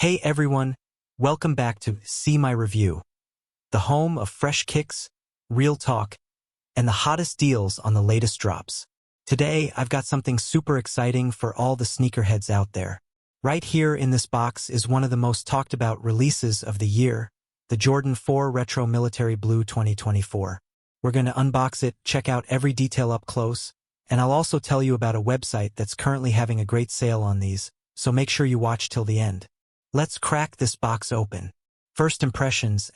Hey everyone, welcome back to See My Review, the home of fresh kicks, real talk, and the hottest deals on the latest drops. Today, I've got something super exciting for all the sneakerheads out there. Right here in this box is one of the most talked about releases of the year, the Jordan 4 Retro Military Blue 2024. We're going to unbox it, check out every detail up close, and I'll also tell you about a website that's currently having a great sale on these, so make sure you watch till the end. Let's crack this box open. First impressions,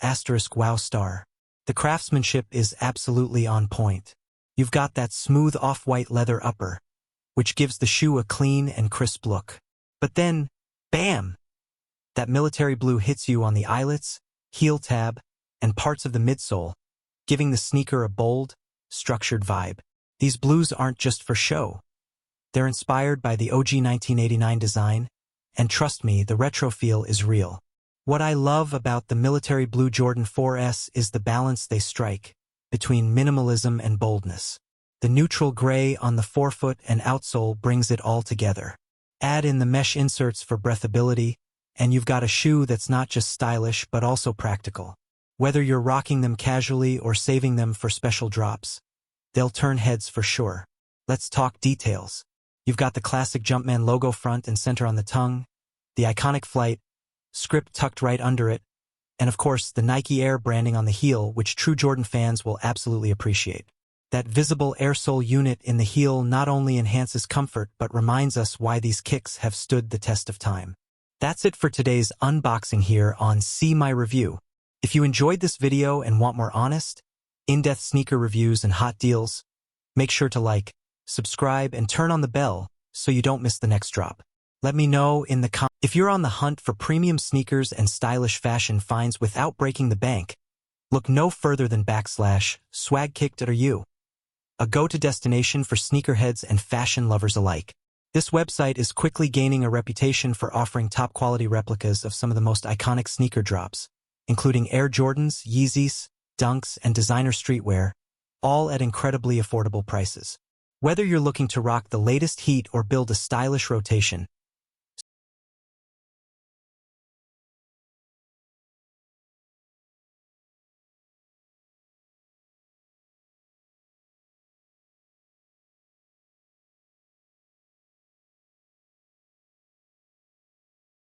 *wow star. The craftsmanship is absolutely on point. You've got that smooth off-white leather upper, which gives the shoe a clean and crisp look. But then, bam! That military blue hits you on the eyelets, heel tab, and parts of the midsole, giving the sneaker a bold, structured vibe. These blues aren't just for show. They're inspired by the OG 1989 design, and trust me, the retro feel is real. What I love about the military blue Jordan 4S is the balance they strike between minimalism and boldness. The neutral gray on the forefoot and outsole brings it all together. Add in the mesh inserts for breathability, and you've got a shoe that's not just stylish but also practical. Whether you're rocking them casually or saving them for special drops, they'll turn heads for sure. Let's talk details. You've got the classic Jumpman logo front and center on the tongue, the iconic flight, script tucked right under it, and of course the Nike Air branding on the heel, which true Jordan fans will absolutely appreciate. That visible airsole unit in the heel not only enhances comfort but reminds us why these kicks have stood the test of time. That's it for today's unboxing here on See My Review. If you enjoyed this video and want more honest, in-depth sneaker reviews and hot deals, make sure to like, subscribe, and turn on the bell so you don't miss the next drop. Let me know in the comments if you're on the hunt for premium sneakers and stylish fashion finds without breaking the bank. Look no further than /swag kicked are you, a go-to destination for sneakerheads and fashion lovers alike. This website is quickly gaining a reputation for offering top-quality replicas of some of the most iconic sneaker drops, including Air Jordans, Yeezys, Dunks, and designer streetwear, all at incredibly affordable prices. Whether you're looking to rock the latest heat or build a stylish rotation,